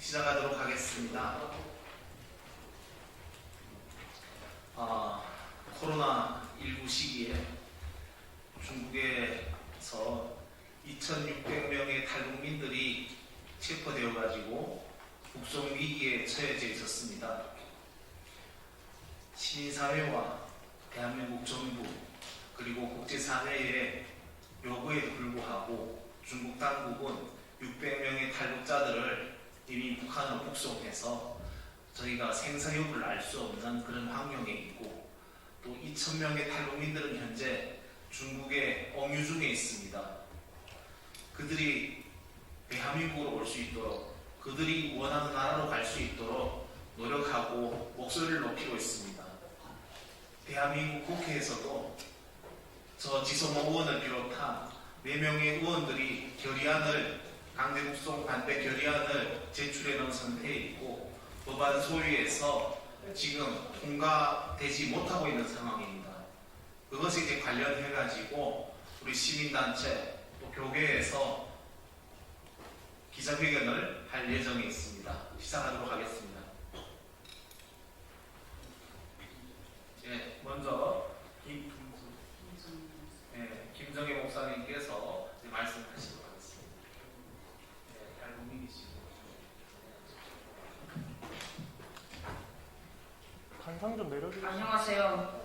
시작하도록 하겠습니다. 코로나19 시기에 중국에서 2,600명의 탈북민들이 체포되어 가지고 북송 위기에 처해져 있었습니다. 시민사회와 대한민국 정부 그리고 국제사회의 요구에 불구하고 중국 당국은 600명의 탈북자들을 이미 북한으로 북송해서 저희가 생사여부를 알 수 없는 그런 환경에 있고, 또 2,000명의 탈북민들은 현재 중국의 억류 중에 있습니다. 그들이 대한민국으로 올 수 있도록, 그들이 원하는 나라로 갈 수 있도록 노력하고 목소리를 높이고 있습니다. 대한민국 국회에서도 저 지소모 의원을 비롯한 4명의 의원들이 강제 북송 반대 결의안을 제출해 놓은 상태에 있고, 법안 소위에서 지금 통과되지 못하고 있는 상황입니다. 그것에 이제 관련해 가지고 우리 시민단체 또 교계에서 기자회견을 할 예정에 있습니다. 시작하도록 하겠습니다. 먼저 김정혜 목사님께서 말씀하시도록 하겠습니다. 단상 좀 내려주세요. 안녕하세요.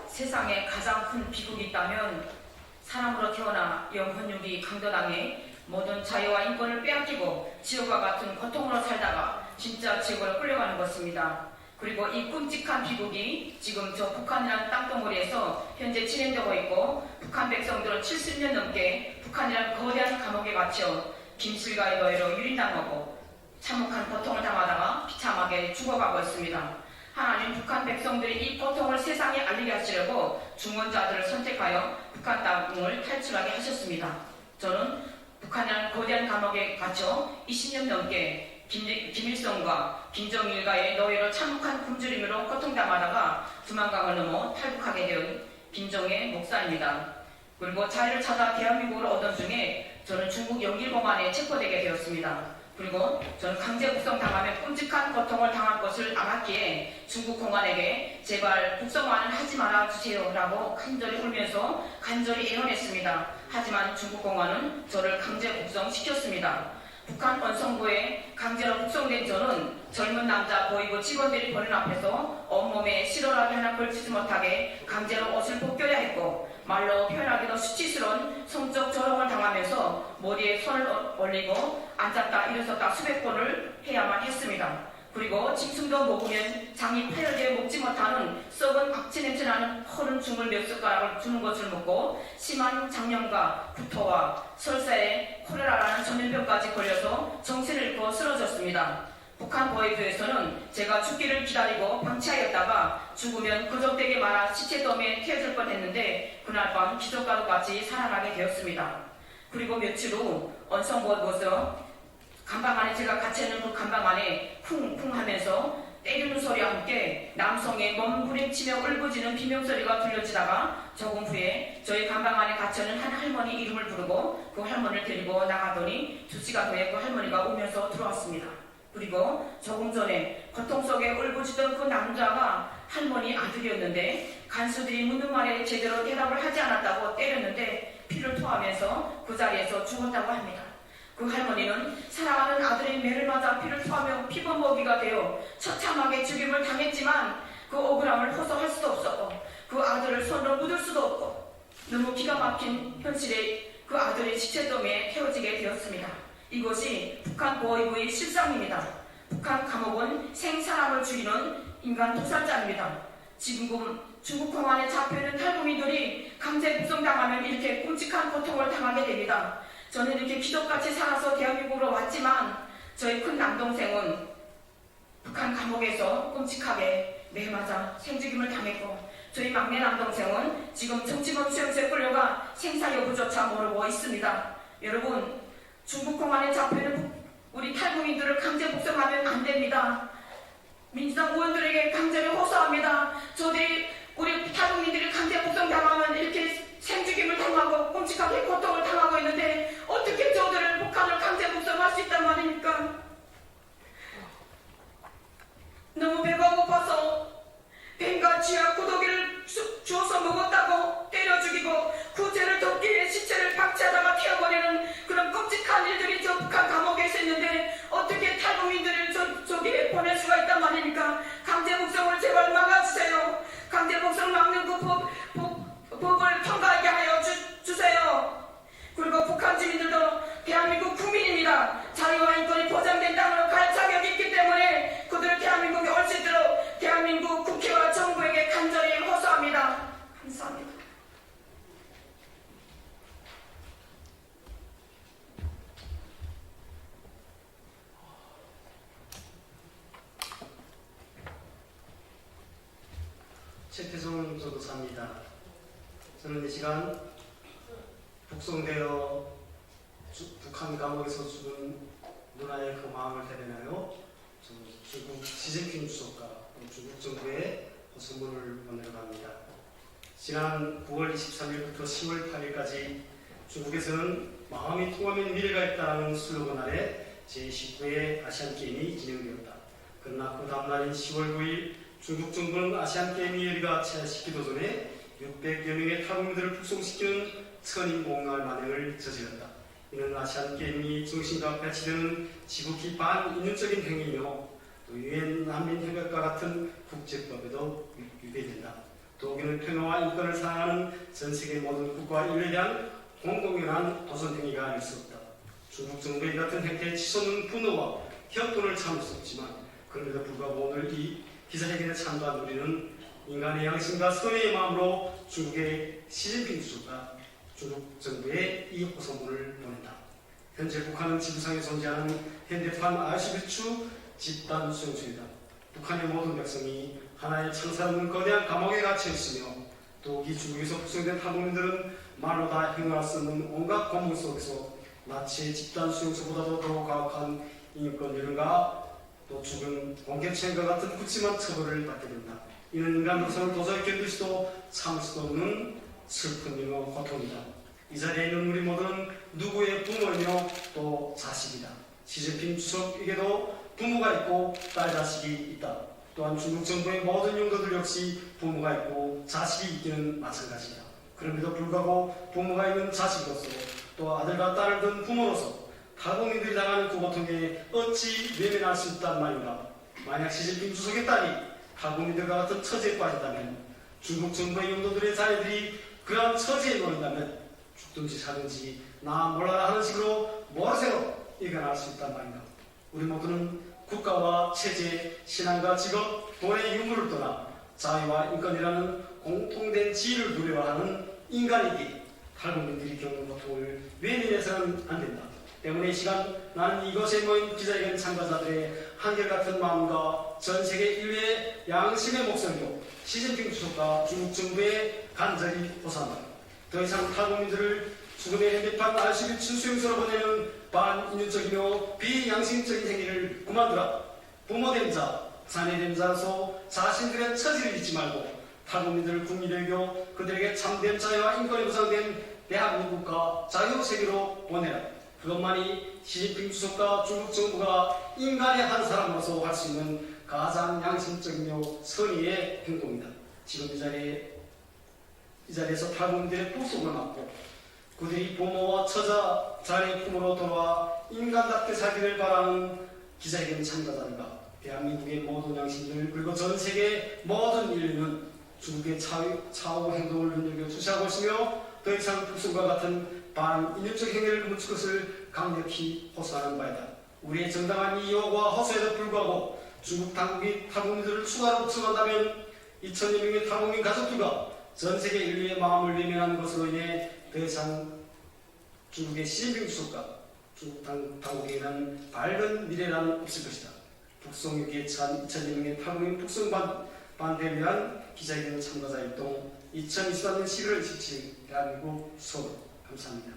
세상에 가장 큰 비극이 있다면 사람으로 태어나 영혼육이 강도당해 모든 자유와 인권을 빼앗기고 지옥과 같은 고통으로 살다가 진짜 지옥으로 끌려가는 것입니다. 그리고 이 끔찍한 비극이 지금 저 북한이라는 땅덩어리에서 현재 진행되고 있고, 북한 백성들은 70년 넘게 북한이라는 거대한 감옥에 갇혀 김실과의 노예로 유린당하고 참혹한 고통을 당하다가 비참하게 죽어가고 있습니다. 하나님, 북한 백성들이 이 고통을 세상에 알리게 하시려고 중원자들을 선택하여 북한 땅을 탈출하게 하셨습니다. 저는 북한이라는 거대한 감옥에 갇혀 20년 넘게 김일성과 김정일과의 노예로 참혹한 굶주림으로 고통당하다가 두만강을 넘어 탈북하게 된 김정혜 목사입니다. 그리고 자유를 찾아 대한민국으로 오던 중에 저는 중국 영길공안에 체포되게 되었습니다. 그리고 저는 강제 북송 당하면 끔찍한 고통을 당할 것을 알았기에 중국 공안에게 제발 북송만은 하지 말아 주세요 라고 간절히 울면서 간절히 애원했습니다. 하지만 중국 공안은 저를 강제 북송시켰습니다. 북한 원성부에 강제로 북송된 저는 젊은 남자 보이고 직원들이 보는 앞에서 온몸에 실어라기 하나 걸치지 못하게 강제로 옷을 벗겨야 했고, 말로 표현하기도 수치스러운 성적 조롱을 당하면서 머리에 손을 올리고 앉았다 일어섰다 수백 번을 해야만 했습니다. 그리고 짐승도 먹으면 장이 파열되어 먹지 못하는 썩은 악취 냄새나는 허른 죽을 몇 숟가락을 주는 것을 먹고 심한 장염과 구토와 설사에 콜레라라는 전염병까지 걸려서 정신을 잃고 쓰러졌습니다. 북한 보위부에서는 제가 죽기를 기다리고 방치하였다가 죽으면 거적되게 말아 시체더미에 태워질 뻔했는데 그날 밤 기적과도 같이 살아나게 되었습니다. 그리고 며칠 후 언성보고서 감방 안에 제가 갇혀있는 그 감방 안에 쿵쿵 하면서 때리는 소리와 함께 남성의 몸부림치며 울부짖는 비명소리가 들려지다가 조금 후에 저희 감방 안에 갇혀있는 한 할머니 이름을 부르고 그 할머니를 데리고 나가더니 2시간 후에 그 할머니가 오면서 들어왔습니다. 그리고 조금 전에 고통 속에 울부짖던 그 남자가 할머니 아들이었는데 간수들이 묻는 말에 제대로 대답을 하지 않았다고 때렸는데 피를 토하면서 그 자리에서 죽었다고 합니다. 그 할머니는 사랑하는 아들의 매를 맞아 피를 토하며 피범벅이가 되어 처참하게 죽임을 당했지만 그 억울함을 호소할 수도 없었고 그 아들을 손으로 묻을 수도 없고 너무 기가 막힌 현실에 그 아들의 시체더미에 태워지게 되었습니다. 이것이 북한 보위부의 실상입니다. 북한 감옥은 생사람을 죽이는 인간 독살자입니다. 지금 중국 공안에 잡혀있는 탈북민들이 강제 북송당하면 이렇게 끔찍한 고통을 당하게 됩니다. 저는 이렇게 기적같이 살아서 대한민국으로 왔지만 저희 큰 남동생은 북한 감옥에서 끔찍하게 매 맞아 생죽임을 당했고, 저희 막내 남동생은 지금 정치범 수용소에 끌려가 생사 여부조차 모르고 있습니다. 여러분, 중국 공안에 잡혀있는 우리 탈북민들을 강제 북송하면 안 됩니다. 민주당 의원들에게 강제로 호소합니다. 저들이 우리 탈북민들이 강제 북송당하면 이렇게 생죽임을 당하고 끔찍하게 고통을 당하고 있는데 최태성 전도사입니다. 저는 이 시간 북송되어 북한 감옥에서 죽은 누나의 그 마음을 대변하여 중국 시진핑 주석과 중국 정부에 선물을 보내러 갑니다. 지난 9월 23일부터 10월 8일까지 중국에서는 마음이 통하면 미래가 있다는 슬로건 아래 제19회 아시안게임이 진행되었다. 그러나 그 다음날인 10월 9일 중국 정부는 아시안게임이 열기가 채시키기 전에 600여 명의 탈북민들을 북송시키는 천인공할 만행을 저질렀다. 이는 아시안게임이 정신과 배치되는 지극히 반인륜적인 행위이며 또 유엔 난민협약과 같은 국제법에도 위배된다. 또 우리는 평화와 인권을 사랑하는 전 세계 모든 국가와 인류에 대한 공공연한 도전 행위가 아닐 수 없다. 중국 정부의 같은 행태에 치솟는 분노와 혁돈을 참을 수 없지만 그럼에도 불구하고 오늘 이 기자회견에 참가한 우리는 인간의 양심과 선의의 마음으로 중국의 시진핑 주석과 중국 정부에 이 호소문을 보낸다. 현재 북한은 지구상에 존재하는 현대판 아우슈비츠 집단 수용소이다. 북한의 모든 백성이 하나의 창살 없는 거대한 감옥에 갇혀 있으며 또 이 중국에서 북송된 탈북민들은 말로 다 행할 수 없는 온갖 고문 속에서 마치 집단 수용소보다도 더 가혹한 인권 유린과 또 죽은 공개체과 같은 굵직한 처벌을 받게 된다. 이는 인간으로서는 도저히 견딜 수도 참을 수도 없는 슬픈 일과 고통이다. 이 자리에 있는 우리 모두는 누구의 부모이며 또 자식이다. 시진핑 주석에게도 부모가 있고 딸 자식이 있다. 또한 중국 정부의 모든 영도들 역시 부모가 있고 자식이 있기는 마찬가지다. 그럼에도 불구하고 부모가 있는 자식으로서 또 아들과 딸을 둔 부모로서 탈북민들이 당하는 그 고통에 어찌 외면할 수 있단 말인가. 만약 시진핑 주석의 딸이 탈북민들과 같은 처지에 빠진다면 중국 정부의 영도들의 자녀들이 그러한 처지에 놓인다면 죽든지 사든지 나 몰라라 하는 식으로 모르쇠로 이겨날 수 있단 말인가. 우리 모두는 국가와 체제, 신앙과 직업, 돈의 유무를 떠나 자유와 인권이라는 공통된 지위를 누려하는 인간이기에 탈북민들이 겪는 고통을 외면해서는 안 된다. 때문에 이 시간 나는 이것에 모인 기자회견 참가자들의 한결같은 마음과 전 세계 인류의 양심의 목소리로 시진핑 주석과 중국 정부에 간절히 호소한다. 더 이상 탈북민들을 죽음의 현대판 아우슈비츠 수용소로 보내는 반인륜적이며 비양심적인 행위를 그만두라. 부모된 자, 자녀된 자로서 자신들의 처지를 잊지 말고 탈북민들을 국민에 여겨 그들에게 참된 자유와 인권이 보장된 대한민국과 자유세계로 보내라. 그것만이 시진핑 주석과 중국 정부가 인간의 한 사람으로서 할 수 있는 가장 양심적이며 선의의 행동이다. 지금 이 자리에서 탈북민들의 불속을 막고 그들이 부모와 처자, 자녀의 품으로 돌아와 인간답게 살기를 바라는 기자회견 참가자들과 대한민국의 모든 양심들 그리고 전 세계 모든 인류는 중국의 차후 행동을 눈여겨 주시하고 있으며 더 이상 북송과 같은 반인륜적 행위를 멈출 것을 강력히 호소하는 바이다. 우리의 정당한 이유와 호소에도 불구하고 중국 당국이 탈북민들을 추가로 북송한다면 2천여 명의 탈북민 가족들과 전 세계 인류의 마음을 외면하는 것으로 인해 더 이상 중국의 시진핑 주석과 중국 당국에는 밝은 미래란 없을 것이다. 북송 유기에 처한 2천여 명의 탈북민 북송 반대를 위한 기자회견 참가자 활동 2023년 11월 27일 대한민국 서울. 감사합니다.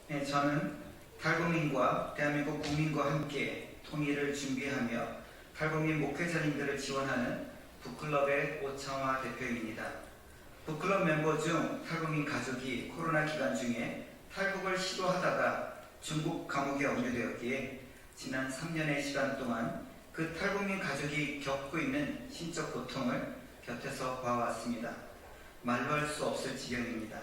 네, 저는 탈북민과 대한민국 국민과 함께 통일을 준비하며 탈북민 목회자님들을 지원하는 북클럽의 오창화 대표입니다. 북클럽 멤버 중 탈북민 가족이 코로나 기간 중에 탈북을 시도하다가 중국 감옥에 억류되었기에 지난 3년의 시간 동안 그 탈북민 가족이 겪고 있는 심적 고통을 곁에서 봐왔습니다. 말로 할 수 없을 지경입니다.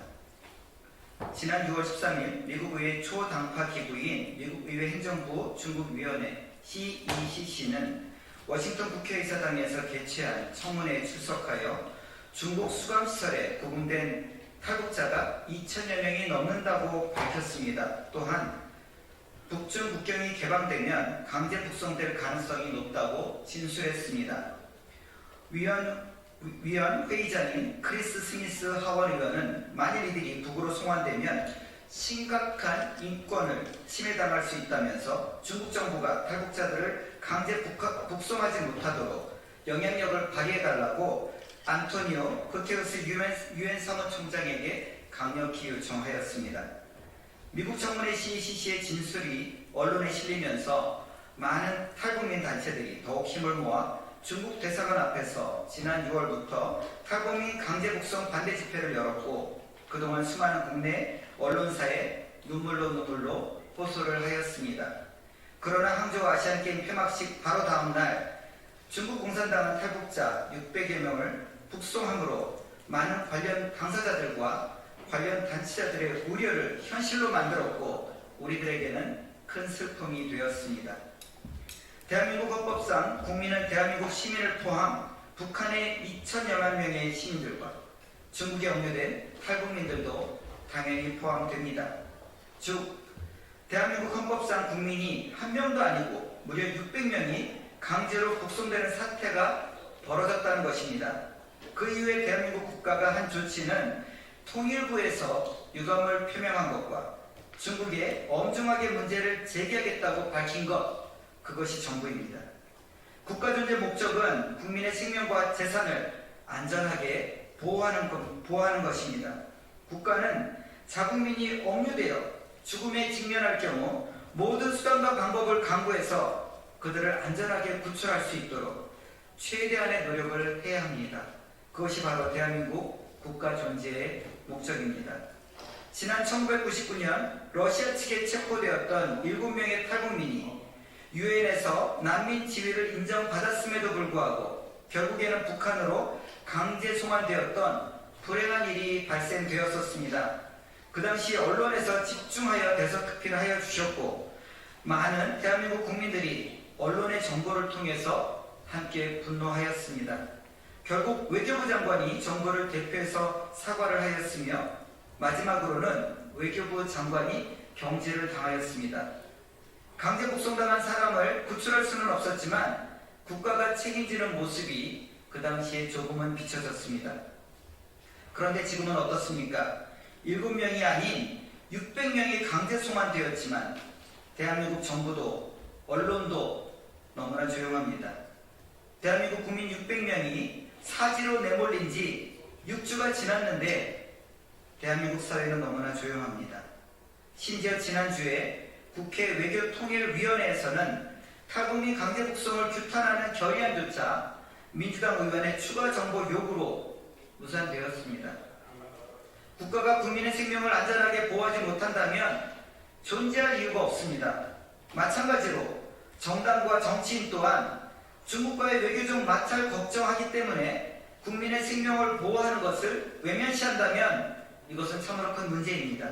지난 6월 13일 미국의 초당파 기구인 미국의회 행정부 중국위원회 CECC는 워싱턴 국회의사당에서 개최한 청문회에 출석하여 중국 수감시설에 구금된 탈북자가 2천여 명이 넘는다고 밝혔습니다. 또한 북중 국경이 개방되면 강제 북송될 가능성이 높다고 진술했습니다. 위원 회의장인 크리스 스미스 하원 의원은 만일 이들이 북으로 송환되면 심각한 인권을 침해당할 수 있다면서 중국 정부가 탈북자들을 강제 북송하지 못하도록 영향력을 발휘해달라고 안토니오 구테레스 유엔 사무총장에게 강력히 요청하였습니다. 미국 청문회 CCC의 진술이 언론에 실리면서 많은 탈북민 단체들이 더욱 힘을 모아 중국 대사관 앞에서 지난 6월부터 탈북민 강제 북송 반대 집회를 열었고 그동안 수많은 국내 언론사에 눈물로 호소를 하였습니다. 그러나 항저우 아시안게임 폐막식 바로 다음 날 중국 공산당은 탈북자 600여 명을 북송함으로 많은 관련 당사자들과 관련 단체자들의 우려를 현실로 만들었고 우리들에게는 큰 슬픔이 되었습니다. 대한민국 헌법상 국민은 대한민국 시민을 포함 북한의 2천여만 명의 시민들과 중국에 억류된 탈북민들도 당연히 포함됩니다. 즉 대한민국 헌법상 국민이 한 명도 아니고 무려 600명이 강제로 북송되는 사태가 벌어졌다는 것입니다. 그 이후에 대한민국 국가가 한 조치는 통일부에서 유감을 표명한 것과 중국에 엄중하게 문제를 제기하겠다고 밝힌 것, 그것이 전부입니다. 국가 존재 목적은 국민의 생명과 재산을 안전하게 보호하는 것입니다. 국가는 자국민이 억류되어 죽음에 직면할 경우 모든 수단과 방법을 강구해서 그들을 안전하게 구출할 수 있도록 최대한의 노력을 해야 합니다. 그것이 바로 대한민국 국가 존재의 목적입니다. 지난 1999년 러시아 측에 체포되었던 7명의 탈북민이 유엔에서 난민 지위를 인정받았음에도 불구하고 결국에는 북한으로 강제 송환되었던 불행한 일이 발생되었었습니다. 그 당시 언론에서 집중하여 대서특필을 하여 주셨고 많은 대한민국 국민들이 언론의 정보를 통해서 함께 분노하였습니다. 결국 외교부 장관이 정부를 대표해서 사과를 하였으며 마지막으로는 외교부 장관이 경질을 당하였습니다. 강제 북송당한 사람을 구출할 수는 없었지만 국가가 책임지는 모습이 그 당시에 조금은 비춰졌습니다. 그런데 지금은 어떻습니까? 7명이 아닌 600명이 강제 송환되었지만 대한민국 정부도 언론도 너무나 조용합니다. 대한민국 국민 600명이 사지로 내몰린 지 6주가 지났는데 대한민국 사회는 너무나 조용합니다. 심지어 지난주에 국회 외교통일위원회에서는 탈북민 강제 북송을 규탄하는 결의안조차 민주당 의원의 추가 정보 요구로 무산되었습니다. 국가가 국민의 생명을 안전하게 보호하지 못한다면 존재할 이유가 없습니다. 마찬가지로 정당과 정치인 또한 중국과의 외교적 마찰 걱정하기 때문에 국민의 생명을 보호하는 것을 외면시한다면 이것은 참으로 큰 문제입니다.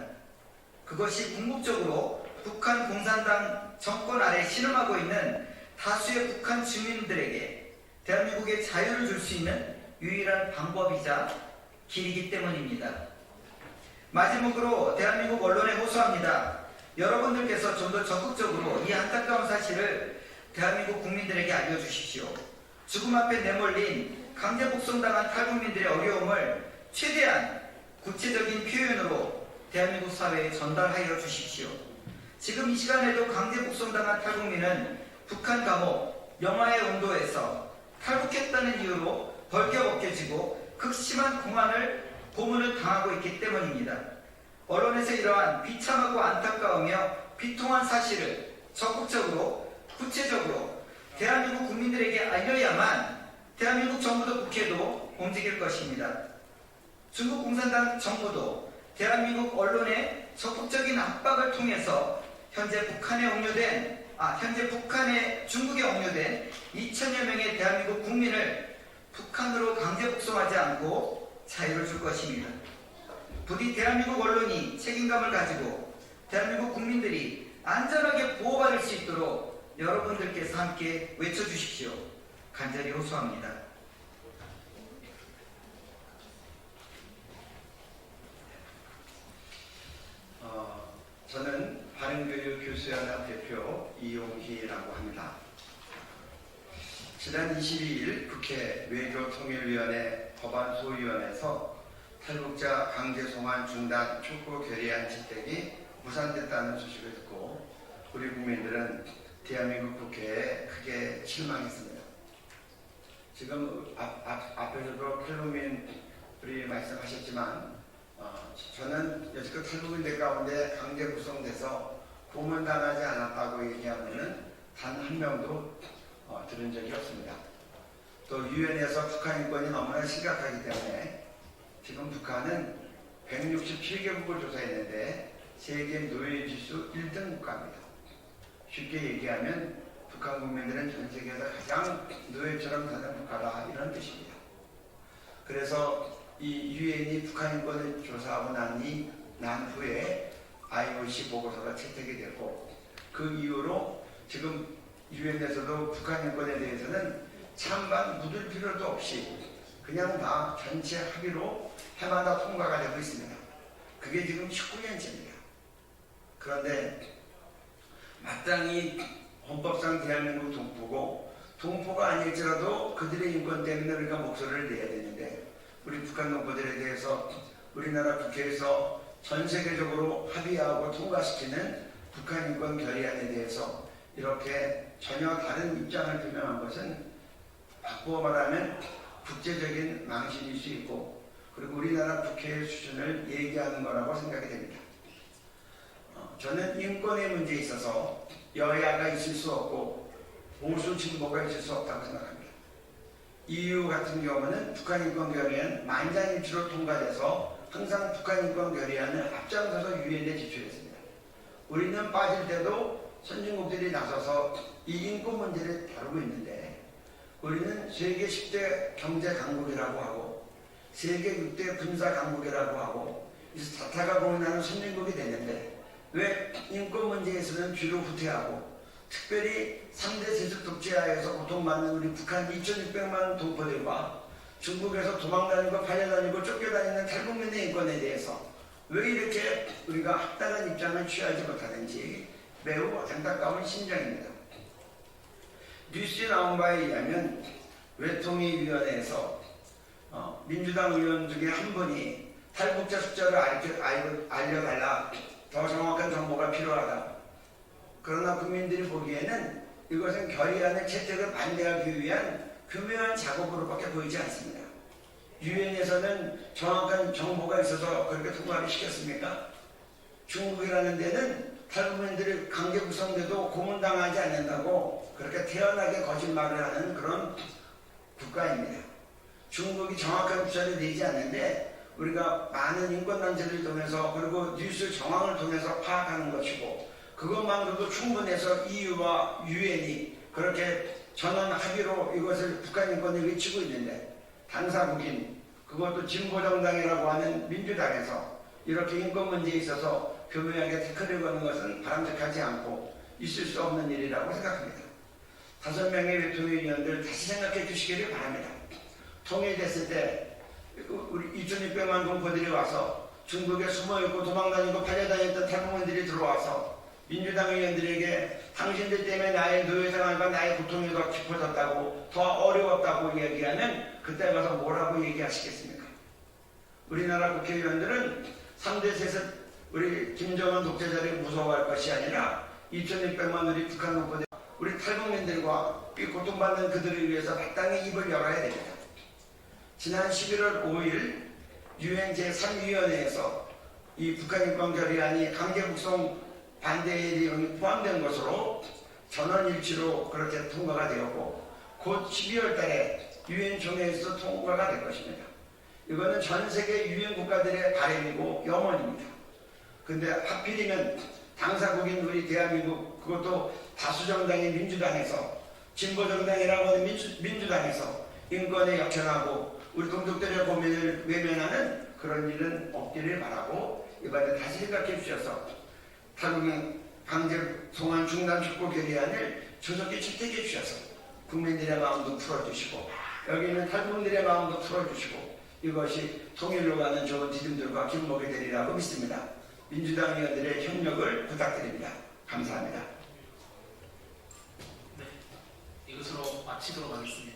그것이 궁극적으로 북한 공산당 정권 아래 신음하고 있는 다수의 북한 주민들에게 대한민국의 자유를 줄 수 있는 유일한 방법이자 길이기 때문입니다. 마지막으로 대한민국 언론에 호소합니다. 여러분들께서 좀 더 적극적으로 이 안타까운 사실을 대한민국 국민들에게 알려주십시오. 죽음 앞에 내몰린 강제 북송당한 탈북민들의 어려움을 최대한 구체적인 표현으로 대한민국 사회에 전달하여 주십시오. 지금 이 시간에도 강제 북송당한 탈북민은 북한 감옥 영하의 온도에서 탈북했다는 이유로 벌겨벗겨지고 극심한 고문을 당하고 있기 때문입니다. 언론에서 이러한 비참하고 안타까우며 비통한 사실을 적극적으로 구체적으로 대한민국 국민들에게 알려야만 대한민국 정부도 국회도 움직일 것입니다. 중국 공산당 정부도 대한민국 언론의 적극적인 압박을 통해서 현재 중국에 억류된 2천여 명의 대한민국 국민을 북한으로 강제 북송하지 않고 자유를 줄 것입니다. 부디 대한민국 언론이 책임감을 가지고 대한민국 국민들이 안전하게 보호받을 수 있도록 여러분들께서 함께 외쳐주십시오. 간절히 호소합니다. 저는 바른교육교수연합 대표 이용희라고 합니다. 지난 22일 국회 외교통일위원회 법안소위원회에서 탈북자 강제 송환 중단 촉구 결의안 채택이 무산됐다는 소식을 듣고 우리 국민들은 대한민국 국회에 크게 실망했습니다. 지금 앞에서도 탈북민들이 말씀하셨지만 저는 여지껏 탈북민들 가운데 강제 구성돼서 고문당하지 않았다고 얘기하는 단 한 명도 들은 적이 없습니다. 또 유엔에서 북한 인권이 너무나 심각하기 때문에 지금 북한은 167개국을 조사했는데 세계 노예 지수 1등 국가입니다. 쉽게 얘기하면 북한 국민들은 전 세계에서 가장 노예처럼 사는 국가다 이런 뜻입니다. 그래서 이 유엔이 북한 인권을 조사하고 난 후에 IOC 보고서가 채택이 됐고 그 이후로 지금 유엔에서도 북한 인권에 대해서는 찬반 묻을 필요도 없이 그냥 다 전체 합의로 해마다 통과가 되고 있습니다. 그게 지금 19년째입니다. 그런데 마땅히 헌법상 대한민국 동포고 동포가 아닐지라도 그들의 인권 때문에 우리가 목소리를 내야 되는데 우리 북한 동포들에 대해서 우리나라 국회에서 전 세계적으로 합의하고 통과시키는 북한 인권 결의안에 대해서 이렇게 전혀 다른 입장을 표명한 것은 바꾸어 말하면 국제적인 망신일 수 있고 그리고 우리나라 국회의 수준을 얘기하는 거라고 생각이 됩니다. 저는 인권의 문제에 있어서 여야가 있을 수 없고 보수 진보가 있을 수 없다고 생각합니다. EU 같은 경우는 북한 인권 결의안 만장일치로 통과돼서 항상 북한 인권 결의안을 앞장서서 유엔에 제출했습니다. 우리는 빠질 때도 선진국들이 나서서 이 인권 문제를 다루고 있는데 우리는 세계 10대 경제 강국이라고 하고 세계 6대 군사 강국이라고 하고 이제 자타가 공인하는 선진국이 됐는데 왜 인권 문제에서는 뒤로 후퇴하고 특별히 3대 세습 독재하에서 고통받는 우리 북한 2,600만 동포들과 중국에서 도망다니고 팔려다니고 쫓겨다니는 탈북민의 인권에 대해서 왜 이렇게 우리가 합당한 입장을 취하지 못하는지 매우 안타까운 심정입니다. 뉴스에 나온 바에 의하면 외통위위원회에서 민주당 의원 중에 한 분이 탈북자 숫자를 알려달라, 더 정확한 정보가 필요하다. 그러나 국민들이 보기에는 이것은 결의안의 채택을 반대하기 위한 교묘한 작업으로밖에 보이지 않습니다. 유엔에서는 정확한 정보가 있어서 그렇게 통과를 시켰습니까? 중국이라는 데는 탈북민들이 강제 구성돼도 고문당하지 않는다고 그렇게 태연하게 거짓말을 하는 그런 국가입니다. 중국이 정확한 숫자를 내지 않는데 우리가 많은 인권단체를 통해서 그리고 뉴스 정황을 통해서 파악하는 것이고 그것만으로도 충분해서 EU와 유엔이 그렇게 전원 합의로 이것을 북한 인권을 외치고 있는데 당사국인 그것도 진보정당이라고 하는 민주당에서 이렇게 인권 문제에 있어서 교묘하게 태클을 거는 것은 바람직하지 않고 있을 수 없는 일이라고 생각합니다. 5명의 외통위원들 다시 생각해 주시기를 바랍니다. 통일됐을 때 우리 2,600만 동포들이 와서 중국에 숨어있고 도망다니고 팔려다녔던 탈북민들이 들어와서 민주당 의원들에게 당신들 때문에 나의 노예생활과 나의 고통이 더 깊어졌다고 더 어려웠다고 얘기하면 그때 가서 뭐라고 얘기하시겠습니까? 우리나라 국회의원들은 3대 세습 우리 김정은 독재자를 무서워할 것이 아니라 2,600만 우리 북한 동포들 우리 탈북민들과 이 고통받는 그들을 위해서 마땅히 입을 열어야 됩니다. 지난 11월 5일 유엔 제3위원회에서 이 북한 인권 결의안이 강제 북송 반대의 내용이 포함된 것으로 전원일치로 그렇게 통과가 되었고 곧 12월 달에 유엔 총회에서 통과가 될 것입니다. 이거는 전 세계 유엔 국가들의 바람이고 염원입니다. 근데 하필이면 당사국인 우리 대한민국 그것도 다수정당인 민주당에서 진보정당이라고 하는 민주당에서 인권에 역행하고 우리 동족들의 고민을 외면하는 그런 일은 없기를 바라고 이번에 다시 생각해 주셔서 탈북민 강제 송환 중단 촉구 결의안을 조속히 채택해 주셔서 국민들의 마음도 풀어주시고 여기 있는 탈북민들의 마음도 풀어주시고 이것이 통일로 가는 좋은 디딤돌과 길목이 되리라고 믿습니다. 민주당 의원들의 협력을 부탁드립니다. 감사합니다. 네, 이것으로 마치도록 하겠습니다.